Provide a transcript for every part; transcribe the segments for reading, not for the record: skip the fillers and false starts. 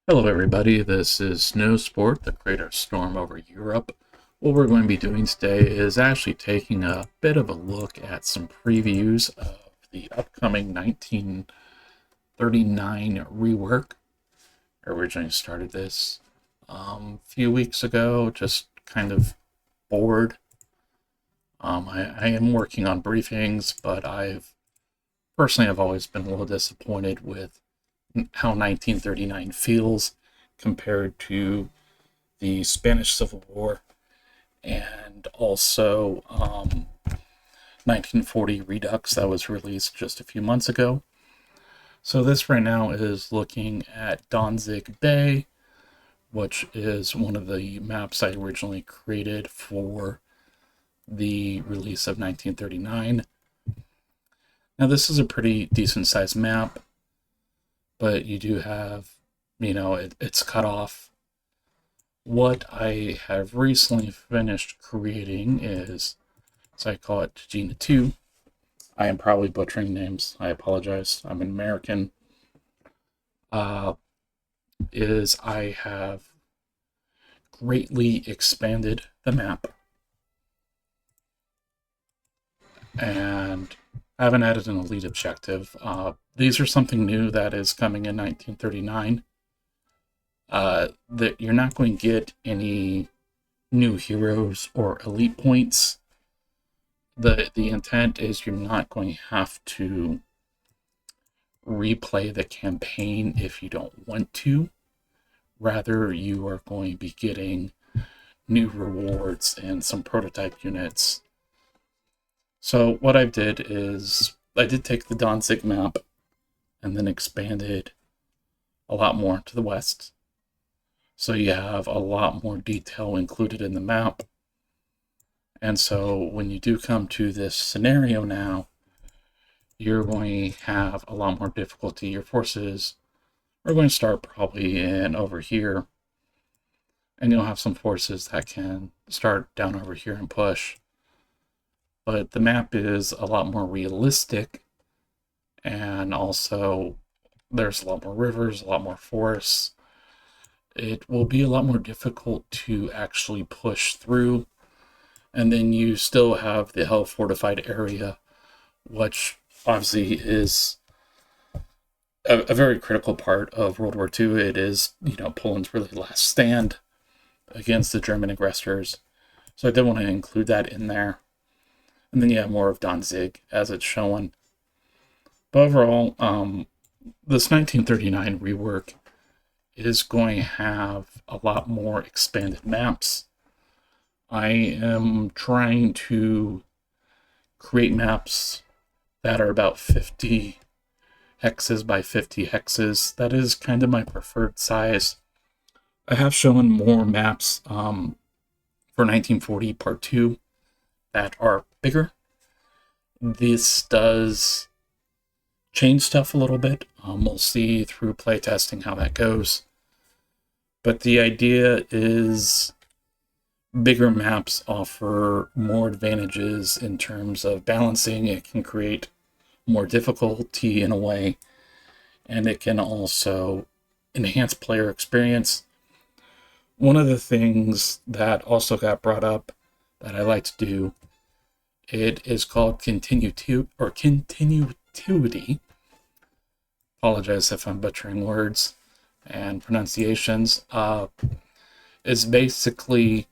Hello everybody, this is Snowsport, the creator of Storm over Europe. What we're going to be doing today is actually taking a bit of a look at some previews of the upcoming 1939 rework. I originally started this a few weeks ago, just kind of bored. I am working on briefings, but I've always been a little disappointed with how 1939 feels compared to the Spanish Civil War and also 1940 Redux that was released just a few months ago. So this right now is looking at Danzig Bay, which is one of the maps I originally created for the release of 1939. Now this is a pretty decent sized map, but you do have, it's cut off. What I have recently finished creating is, so I call it Gina 2. I am probably butchering names. I apologize. I'm an American. Is I have greatly expanded the map and I haven't added an elite objective. These are something new that is coming in 1939. That you're not going to get any new heroes or elite points. The intent is you're not going to have to replay the campaign if you don't want to. Rather, you are going to be getting new rewards and some prototype units. So what I did is I did take the Danzig map and then expanded a lot more to the west. So you have a lot more detail included in the map. And so when you do come to this scenario now, you're going to have a lot more difficulty. Your forces are going to start probably in over here. And you'll have some forces that can start down over here and push. But the map is a lot more realistic. And also there's a lot more rivers, a lot more forests. It will be a lot more difficult to actually push through. And then you still have the hell fortified area, which obviously is a very critical part of World War II. It is, Poland's really last stand against the German aggressors. So I did want to include that in there. And then you have more of Danzig as it's showing. But overall, this 1939 rework is going to have a lot more expanded maps. I am trying to create maps that are about 50 hexes by 50 hexes. That is kind of my preferred size. I have shown more maps for 1940 Part 2 that are bigger. This does change stuff a little bit. We'll see through playtesting how that goes. But the idea is bigger maps offer more advantages in terms of balancing. It can create more difficulty in a way, and it can also enhance player experience. One of the things that also got brought up that I like to do, it is called continuity. Apologize if I'm butchering words and pronunciations. Is basically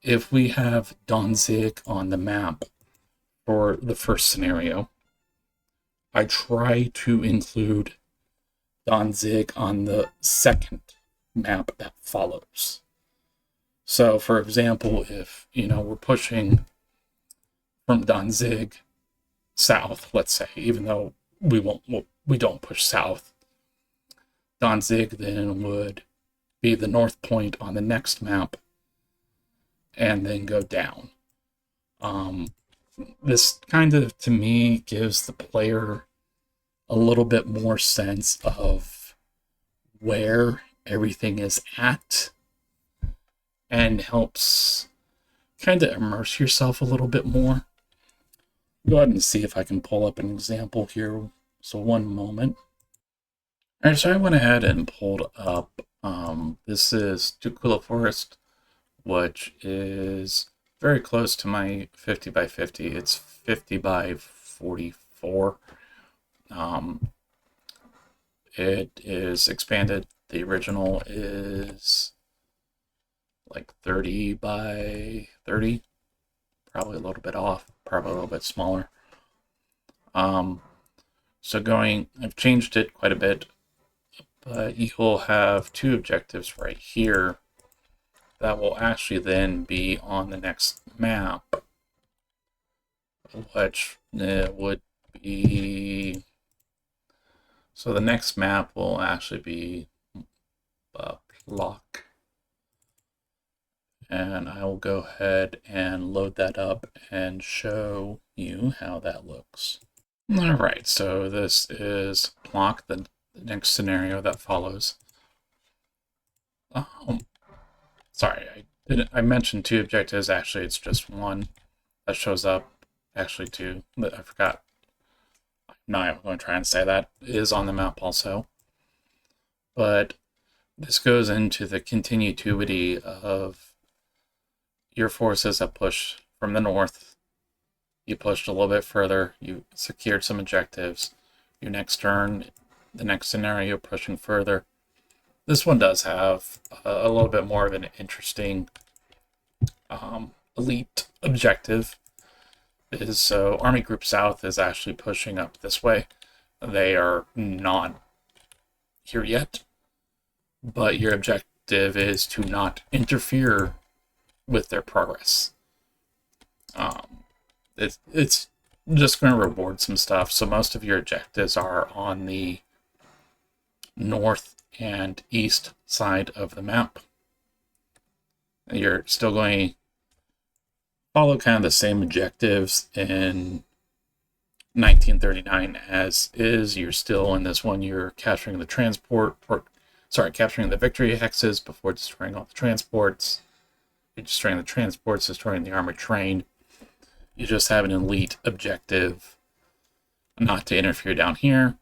if we have Danzig on the map for the first scenario, I try to include Danzig on the second map that follows. So, for example, if we're pushing from Danzig south, let's say, even though we don't push south, Danzig then would be the north point on the next map and then go down. This kind of, to me, gives the player a little bit more sense of where everything is at and helps kind of immerse yourself a little bit more. Go ahead and see if I can pull up an example here. So one moment. All right, so I went ahead and pulled up, this is Tukula Forest, which is very close to my 50 by 50. It's 50 by 44. Um, it is expanded. The original is like 30 by 30, probably a little bit off, probably a little bit smaller. So I've changed it quite a bit, but you'll have two objectives right here that will actually then be on the next map, which would be, so the next map will actually be block, and I will go ahead and load that up and show you how that looks. All right, so this is block, the next scenario that follows. Sorry, I mentioned two objectives. Actually, it's just one that shows up. Actually, two, but I forgot. No, I'm going to try and say that is on the map also. But this goes into the continuity of your forces that push from the north. You pushed a little bit further. You secured some objectives. Your next turn, the next scenario, pushing further. This one does have a little bit more of an interesting elite objective. So Army Group South is actually pushing up this way. They are not here yet, but your objective is to not interfere with their progress. It's just going to reward some stuff. So most of your objectives are on the north and east side of the map. You're still going to follow kind of the same objectives in 1939 as is. You're still in this one, you're capturing the capturing the victory hexes before destroying all the transports. You're destroying the transports, destroying the armored train. You just have an elite objective not to interfere down here.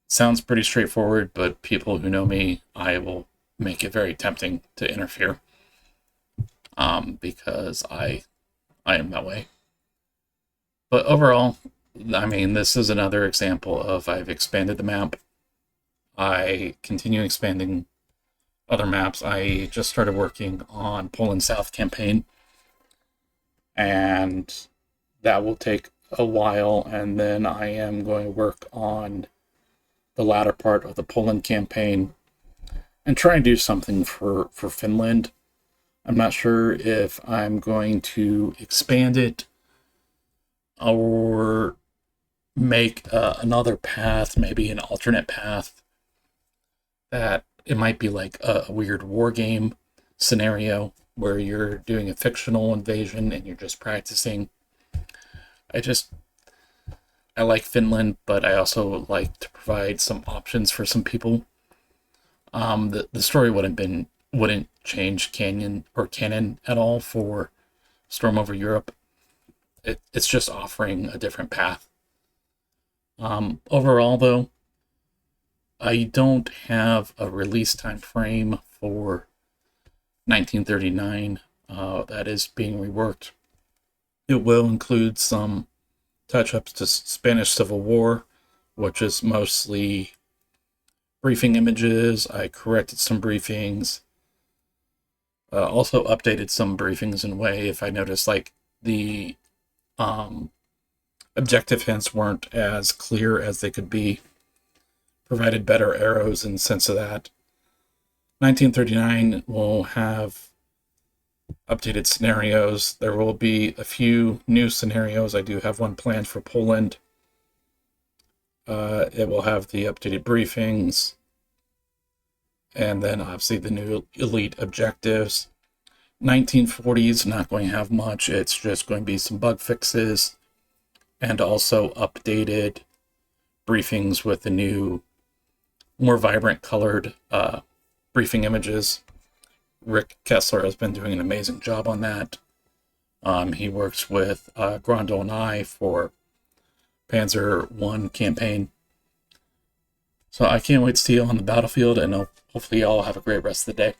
Sounds pretty straightforward, but people who know me, I will make it very tempting to interfere. Because I am that way. But overall, I mean, this is another example of I've expanded the map. I continue expanding other maps. I just started working on Poland South campaign, and that will take a while, and then I am going to work on the latter part of the Poland campaign and try and do something for Finland. I'm not sure if I'm going to expand it or make another path, maybe an alternate path that it might be like a weird war game scenario where you're doing a fictional invasion and you're just practicing. I like Finland, but I also like to provide some options for some people. The story wouldn't change canon at all for Storm Over Europe. It's just offering a different path. Overall, though, I don't have a release time frame for 1939 that is being reworked. It will include some touch-ups to Spanish Civil War, which is mostly briefing images. I corrected some briefings. Also updated some briefings in a way if I noticed like the objective hints weren't as clear as they could be. Provided better arrows in the sense of that. 1939 will have updated scenarios. There will be a few new scenarios. I do have one planned for Poland. It will have the updated briefings, and then obviously the new elite objectives. 1940 is not going to have much. It's just going to be some bug fixes and also updated briefings with the new, more vibrant colored briefing images. Rick Kessler has been doing an amazing job on that. He works with Grondel and I for Panzer I campaign. So I can't wait to see you on the battlefield, and hopefully you all have a great rest of the day.